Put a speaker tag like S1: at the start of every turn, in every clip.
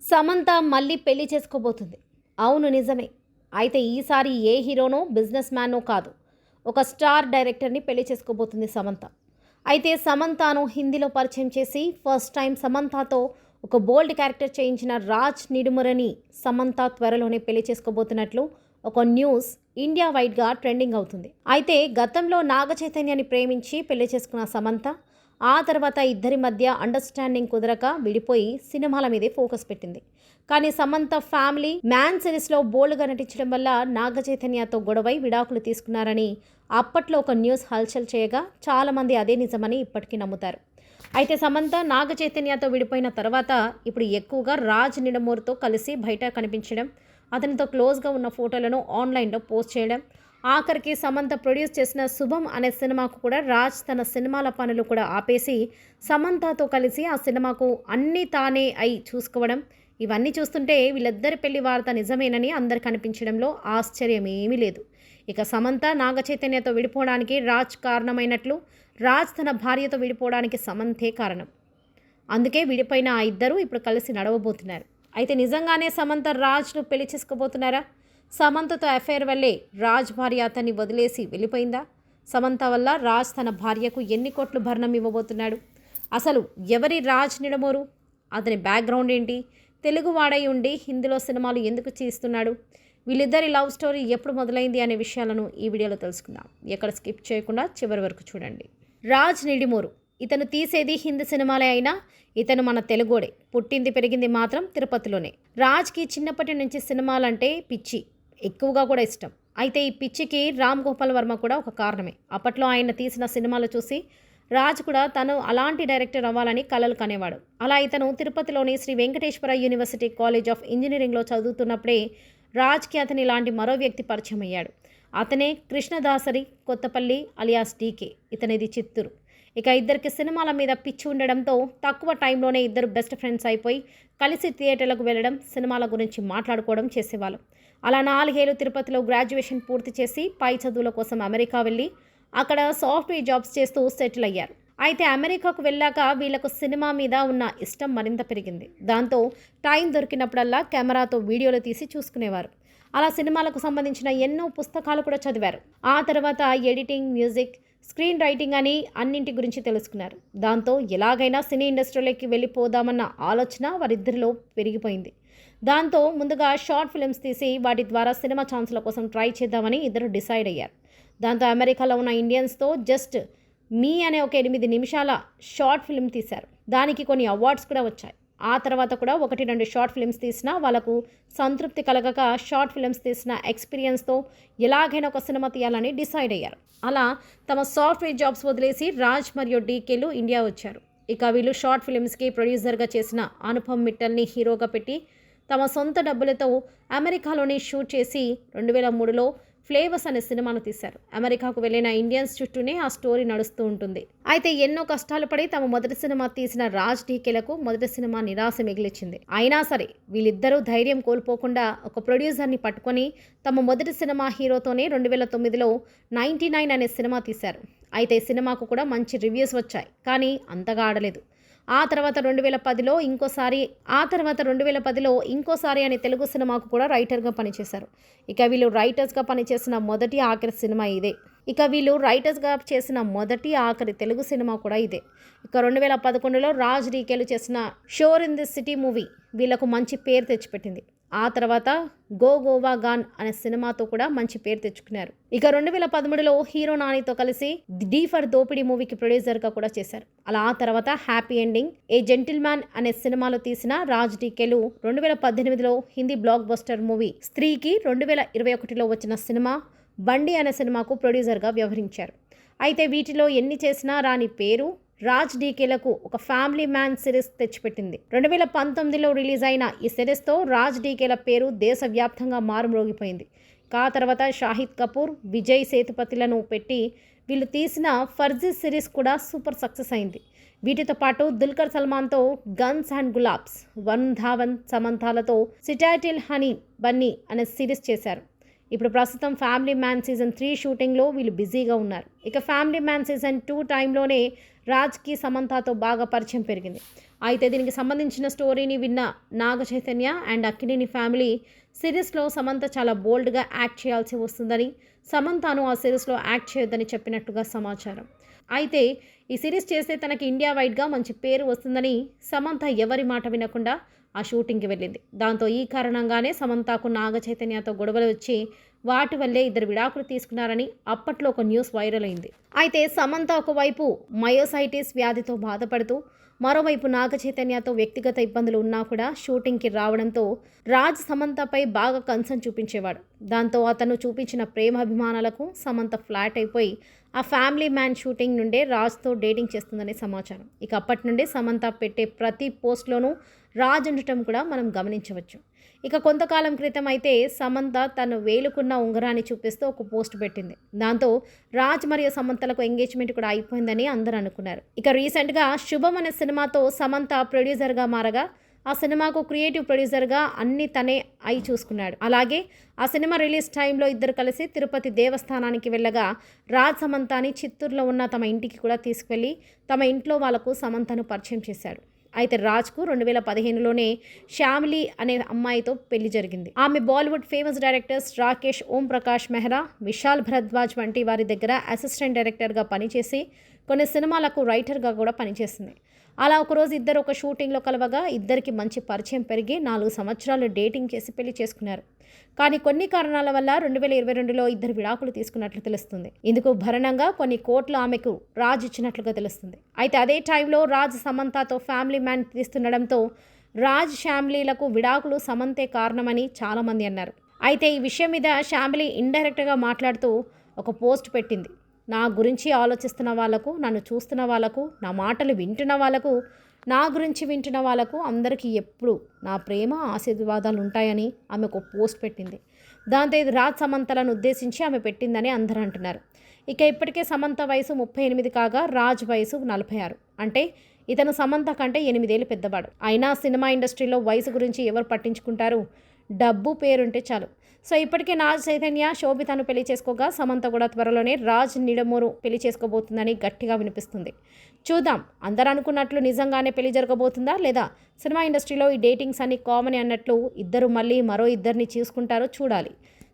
S1: సమంత మళ్ళీ పెళ్లి చేసుకోబోతుంది. అవును నిజమే. అయితే ఈసారి ఏ హీరోనో, బిజినెస్ మ్యానో కాదు. ఒక స్టార్ డైరెక్టర్‌ని పెళ్లి చేసుకోబోతుంది సమంత. అయితే సమంతను హిందీలో పరిచయం చేసి ఫస్ట్ టైం సమంతతో ఒక బోల్డ్ క్యారెక్టర్ చేయించిన రాజ్ నిడుమురని సమంత త్వరలోనే పెళ్లి చేసుకోబోతున్నట్లు ఒక న్యూస్ ఇండియా వైడ్‌గా ట్రెండింగ్ అవుతుంది. అయితే గతంలో నాగ చైతన్యని ప్రేమించి పెళ్లి చేసుకున్న సమంత ఆ తర్వాత ఇద్దరి మధ్య అండర్స్టాండింగ్ కుదరక విడిపోయి సినిమాల మీదే ఫోకస్ పెట్టింది. కానీ సమంత ఫ్యామిలీ మ్యాన్ సిరీస్లో బోల్డ్గా నటించడం వల్ల నాగ చైతన్యతో గొడవై విడాకులు తీసుకున్నారని అప్పట్లో ఒక న్యూస్ హల్చల్ చేయగా చాలామంది అదే నిజమని ఇప్పటికీ నమ్ముతారు. అయితే సమంత నాగ చైతన్యతో విడిపోయిన తర్వాత ఇప్పుడు ఎక్కువగా రాజ్ నిడమూర్తో కలిసి బయట కనిపించడం, అతనితో క్లోజ్గా ఉన్న ఫోటోలను ఆన్లైన్లో పోస్ట్ చేయడం, ఆఖరికి సమంత ప్రొడ్యూస్ చేసిన శుభం అనే సినిమాకు కూడా రాజ్ తన సినిమాల పనులు కూడా ఆపేసి సమంతతో కలిసి ఆ సినిమాకు అన్నీ తానే అయి చూసుకోవడం, ఇవన్నీ చూస్తుంటే వీళ్ళిద్దరి పెళ్లి వార్త నిజమేనని అందరికి అనిపించడంలో ఆశ్చర్యం ఏమీ లేదు. ఇక సమంత నాగ చైతన్యతో విడిపోవడానికి రాజ్ కారణమైనట్లు, రాజ్ తన భార్యతో విడిపోవడానికి సమంతే కారణం. అందుకే విడిపోయిన ఆ ఇద్దరు ఇప్పుడు కలిసి నడవబోతున్నారు. అయితే నిజంగానే సమంత రాజ్ను పెళ్లి చేసుకోబోతున్నారా? సమంతతో అఫైర్ వల్లే రాజ్ భార్య అతన్ని వదిలేసి వెళ్ళిపోయిందా? సమంత వల్ల రాజ్ తన భార్యకు ఎన్ని కోట్లు భరణం ఇవ్వబోతున్నాడు? అసలు ఎవరి రాజ్ నిడమోరు? అతని బ్యాక్గ్రౌండ్ ఏంటి? తెలుగు వాడై ఉండి హిందీలో సినిమాలు ఎందుకు చేస్తున్నాడు? వీళ్ళిద్దరి లవ్ స్టోరీ ఎప్పుడు మొదలైంది అనే విషయాలను ఈ వీడియోలో తెలుసుకుందాం. ఎక్కడ స్కిప్ చేయకుండా చివరి వరకు చూడండి. రాజ్ నిడిమోరు ఇతను తీసేది హిందీ సినిమాలే అయినా ఇతను మన తెలుగోడే. పుట్టింది పెరిగింది మాత్రం తిరుపతిలోనే. రాజ్కి చిన్నప్పటి నుంచి సినిమాలంటే పిచ్చి, ఎక్కువగా కూడా ఇష్టం. అయితే ఈ పిచ్చికి రామ్ గోపాల్ వర్మ కూడా ఒక కారణమే. అప్పట్లో ఆయన తీసిన సినిమాలు చూసి రాజ్ కూడా తను అలాంటి డైరెక్టర్ అవ్వాలని కలలు కనేవాడు. అలా ఇతను తిరుపతిలోని Sri Venkateswara university college of ఇంజనీరింగ్లో చదువుతున్నప్పుడే రాజ్కి అతని ఇలాంటి మరో వ్యక్తి పరిచయం అయ్యాడు. అతనే కృష్ణదాసరి కొత్తపల్లి అలియాస్ డీకే. ఇతనిది చిత్తూరు. ఇక ఇద్దరికి సినిమాల మీద పిచ్చి ఉండడంతో తక్కువ టైంలోనే ఇద్దరు బెస్ట్ ఫ్రెండ్స్ అయిపోయి కలిసి థియేటర్లకు వెళ్ళడం, సినిమాల గురించి మాట్లాడుకోవడం చేసేవాళ్ళు. అలా 4 ఏళ్ళు తిరుపతిలో గ్రాడ్యుయేషన్ పూర్తి చేసి పై చదువుల కోసం అమెరికా వెళ్ళి అక్కడ సాఫ్ట్వేర్ జాబ్స్ చేస్తూ సెటిల్ అయ్యారు. అయితే అమెరికాకు వెళ్ళాక వీళ్లకు సినిమా మీద ఉన్న ఇష్టం మరింత పెరిగింది. దాంతో టైం దొరికినప్పుడల్లా కెమెరాతో వీడియోలు తీసి చూసుకునేవారు. అలా సినిమాలకు సంబంధించిన ఎన్నో పుస్తకాలు కూడా చదివారు. ఆ తర్వాత ఎడిటింగ్, మ్యూజిక్, స్క్రీన్ రైటింగ్ అని అన్నింటి గురించి తెలుసుకున్నారు. దాంతో ఎలాగైనా సినీ ఇండస్ట్రీలోకి వెళ్ళిపోదామన్న ఆలోచన వారిద్దరిలో పెరిగిపోయింది. దాంతో ముందుగా షార్ట్ ఫిల్మ్స్ తీసి వాటి ద్వారా సినిమా ఛాన్సుల కోసం ట్రై చేద్దామని ఇద్దరు డిసైడ్ అయ్యారు. దాంతో అమెరికాలో ఉన్న ఇండియన్స్తో జస్ట్ మీ అనే ఒక 8 నిమిషాల షార్ట్ ఫిల్మ్ తీశారు. దానికి కొన్ని అవార్డ్స్ కూడా వచ్చాయి. ఆ తర్వాత కూడా 1-2 షార్ట్ ఫిల్మ్స్ తీసినా వాళ్ళకు సంతృప్తి కలగక షార్ట్ ఫిల్మ్స్ తీసిన ఎక్స్పీరియన్స్తో ఎలాగైనా ఒక సినిమా తీయాలని డిసైడ్ అయ్యారు. అలా తమ సాఫ్ట్వేర్ జాబ్స్ వదిలేసి రాజ్ మరియు డీకేలు ఇండియా వచ్చారు. ఇక వీళ్ళు షార్ట్ ఫిల్మ్స్కి ప్రొడ్యూసర్గా చేసిన అనుపమ్ మిట్టల్ని హీరోగా పెట్టి తమ సొంత డబ్బులతో అమెరికాలోనే షూట్ చేసి 2003లో ఫ్లేవర్స్ అనే సినిమాను తీశారు. అమెరికాకు వెళ్ళిన ఇండియన్స్ చుట్టూనే ఆ స్టోరీ నడుస్తూ ఉంటుంది. అయితే ఎన్నో కష్టాలు పడి తమ మొదటి సినిమా తీసిన రాజ్ డీకేలకు మొదటి సినిమా నిరాశ మిగిలిచింది. అయినా సరే వీళ్ళిద్దరూ ధైర్యం కోల్పోకుండా ఒక ప్రొడ్యూసర్ని పట్టుకొని తమ మొదటి సినిమా హీరోతోనే 2009లో 99 అనే సినిమా తీశారు. అయితే సినిమాకు కూడా మంచి రివ్యూస్ వచ్చాయి, కానీ అంతగా ఆడలేదు. ఆ తర్వాత 2010లో ఇంకోసారి అనే తెలుగు సినిమాకు కూడా రైటర్గా పనిచేశారు. ఇక వీళ్ళు రైటర్స్గా పనిచేసిన మొదటి ఆఖరి తెలుగు సినిమా కూడా ఇదే. ఇక 2011లో రాజ్ డీకేలు చేసిన షోర్ ఇన్ దిస్ సిటీ మూవీ వీళ్లకు మంచి పేరు తెచ్చిపెట్టింది. ఆ తర్వాత గో గోవా గాన్ అనే సినిమాతో కూడా మంచి పేరు తెచ్చుకున్నారు. ఇక 2013లో హీరో నానితో కలిసి డి ఫర్ దోపిడీ మూవీకి ప్రొడ్యూసర్గా కూడా చేశారు. అలా ఆ తర్వాత హ్యాపీ ఎండింగ్, ఏ జెంటిల్మ్యాన్ అనే సినిమాలో తీసిన రాజ్ డీకేలు 2018లో హిందీ బ్లాక్ బస్టర్ మూవీ స్త్రీకి 2021లో వచ్చిన సినిమా బండి అనే సినిమాకు ప్రొడ్యూసర్గా వ్యవహరించారు. అయితే వీటిలో ఎన్ని చేసినా రాని పేరు రాజ్ డీకేలకు ఒక ఫ్యామిలీ మ్యాన్ సిరీస్ తెచ్చిపెట్టింది. 2019లో రిలీజ్ అయిన ఈ సిరీస్తో రాజ్ డీకేల పేరు దేశవ్యాప్తంగా మారుమ్రోగిపోయింది. ఆ తర్వాత షాహిద్ కపూర్, విజయ్ సేతుపతిలను పెట్టి వీళ్ళు తీసిన ఫర్జీ సిరీస్ కూడా సూపర్ సక్సెస్ అయింది. వీటితో పాటు దుల్కర్ సల్మాన్తో గన్స్ అండ్ గులాబ్స్, వరుణ్ ధావన్, సమంతాలతో సిటాటిల్ హనీ బన్నీ అనే సిరీస్ చేశారు. ఇప్పుడు ప్రస్తుతం ఫ్యామిలీ మ్యాన్ సీజన్ 3 షూటింగ్లో వీళ్ళు బిజీగా ఉన్నారు. ఇక ఫ్యామిలీ మ్యాన్ సీజన్ 2 టైంలోనే రాజ్కి సమంతతో బాగా పరిచయం పెరిగింది. అయితే దీనికి సంబంధించిన స్టోరీని విన్న నాగ చైతన్య అండ్ అక్కినేని ఫ్యామిలీ సిరీస్లో సమంత చాలా బోల్డ్గా యాక్ట్ చేయాల్సి వస్తుందని, సమంతను ఆ సిరీస్లో యాక్ట్ చేయొద్దని చెప్పినట్టుగా సమాచారం. అయితే ఈ సిరీస్ చేస్తే తనకి ఇండియా వైడ్గా మంచి పేరు వస్తుందని సమంత ఎవరి మాట వినకుండా ఆ షూటింగ్కి వెళ్ళింది. దాంతో ఈ కారణంగానే సమంతకు నాగ చైతన్యతో గొడవలు వచ్చి వాటి వల్లే ఇద్దరు విడాకులు తీసుకున్నారని అప్పట్లో ఒక న్యూస్ వైరల్ అయింది. అయితే సమంత ఒకవైపు మయోసైటిస్ వ్యాధితో బాధపడుతూ, మరోవైపు నాగ చైతన్యతో వ్యక్తిగత ఇబ్బందులు ఉన్నా కూడా షూటింగ్కి రావడంతో రాజ్ సమంతపై బాగా కన్సర్న్ చూపించేవాడు. దాంతో అతను చూపించిన ప్రేమాభిమానాలకు సమంత ఫ్లాట్ అయిపోయి ఆ ఫ్యామిలీ మ్యాన్ షూటింగ్ నుండే రాజ్తో డేటింగ్ చేస్తుందని సమాచారం. ఇక అప్పటి నుండి సమంత పెట్టే ప్రతి పోస్ట్లోనూ రాజ్ ఉండటం కూడా మనం గమనించవచ్చు. ఇక కొంతకాలం క్రితం అయితే సమంత తను వేలుకున్న ఉంగరాన్ని చూపిస్తూ ఒక పోస్ట్ పెట్టింది. దాంతో రాజ్ మరియు సమంతలకు ఎంగేజ్మెంట్ కూడా అయిపోయిందని అందరూ అనుకున్నారు. ఇక రీసెంట్గా శుభం అనే సినిమాతో సమంత ప్రొడ్యూసర్గా మారగా ఆ సినిమాకు క్రియేటివ్ ప్రొడ్యూసర్గా అన్ని తనే అయి చూసుకున్నాడు. అలాగే ఆ సినిమా రిలీజ్ టైంలో ఇద్దరు కలిసి తిరుపతి దేవస్థానానికి వెళ్ళగా రాజ్ సమంతని చిత్తూరులో ఉన్న తమ ఇంటికి కూడా తీసుకువెళ్ళి తమ ఇంట్లో వాళ్లకు సమంతను పరిచయం చేశాడు. అయితే రాజ్కు 2015లోనే శ్యామిలి అనే అమ్మాయితో పెళ్లి జరిగింది. ఆమె బాలీవుడ్ ఫేమస్ డైరెక్టర్స్ రాకేష్ ఓం ప్రకాష్ మెహ్రా, విశాల్ భరద్వాజ్ వంటి వారి దగ్గర అసిస్టెంట్ డైరెక్టర్గా పనిచేసి కొన్ని సినిమాలకు రైటర్గా కూడా పనిచేసింది. అలా ఒకరోజు ఇద్దరు ఒక షూటింగ్లో కలవగా ఇద్దరికి మంచి పరిచయం పెరిగి 4 సంవత్సరాలు డేటింగ్ చేసి పెళ్లి చేసుకున్నారు. కానీ కొన్ని కారణాల వల్ల 2022లో ఇద్దరు విడాకులు తీసుకున్నట్లు తెలుస్తుంది. ఇందుకు భరణంగా కొన్ని కోట్లు ఆమెకు రాజ్ ఇచ్చినట్లుగా తెలుస్తుంది. అయితే అదే టైంలో రాజ్ సమంతతో ఫ్యామిలీ మ్యాన్ తీస్తుండడంతో రాజ్ ఫ్యామిలీలకు విడాకులు సమంతే కారణమని చాలామంది అన్నారు. అయితే ఈ విషయం మీద ఫ్యామిలీ ఇండైరెక్ట్గా మాట్లాడుతూ ఒక పోస్ట్ పెట్టింది. నా గురించి ఆలోచిస్తున్న వాళ్ళకు, నన్ను చూస్తున్న వాళ్ళకు, నా మాటలు వింటున్న వాళ్ళకు, నా గురించి వింటున్న వాళ్ళకు అందరికీ ఎప్పుడు నా ప్రేమ ఆశీర్వాదాలు ఉంటాయని ఆమె ఒక పోస్ట్ పెట్టింది. దాంతో ఇది రాజ్ సమంతలను ఉద్దేశించి ఆమె పెట్టిందని అందరూ అంటున్నారు. ఇక ఇప్పటికే సమంత వయసు 38 కాగా రాజ్ వయసు 46. అంటే ఇతను సమంత కంటే 8 ఏళ్ళు పెద్దవాడు. అయినా సినిమా ఇండస్ట్రీలో వయసు గురించి ఎవరు పట్టించుకుంటారు? డబ్బు పేరుంటే చాలు. సో ఇప్పటికే నాగ చైతన్య శోభితను పెళ్లి చేసుకోగా సమంత కూడా త్వరలోనే రాజ్ నిడమూరు పెళ్లి చేసుకోబోతుందని గట్టిగా వినిపిస్తుంది. చూద్దాం, అందరూ అనుకున్నట్లు నిజంగానే పెళ్లి జరగబోతుందా, లేదా సినిమా ఇండస్ట్రీలో ఈ డేటింగ్స్ అన్ని కామన్ అన్నట్లు ఇద్దరు మళ్ళీ మరో ఇద్దరిని చేసుకుంటారో చూడాలి.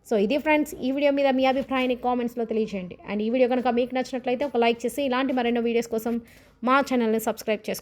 S1: సో ఇది ఫ్రెండ్స్, ఈ వీడియో మీద మీ అభిప్రాయాన్ని కామెంట్స్లో తెలియజేయండి. అండ్ ఈ వీడియో కనుక మీకు నచ్చినట్లయితే ఒక లైక్ చేసి ఇలాంటి మరెన్నో వీడియోస్ కోసం మా ఛానల్ని సబ్స్క్రైబ్ చేసుకోండి.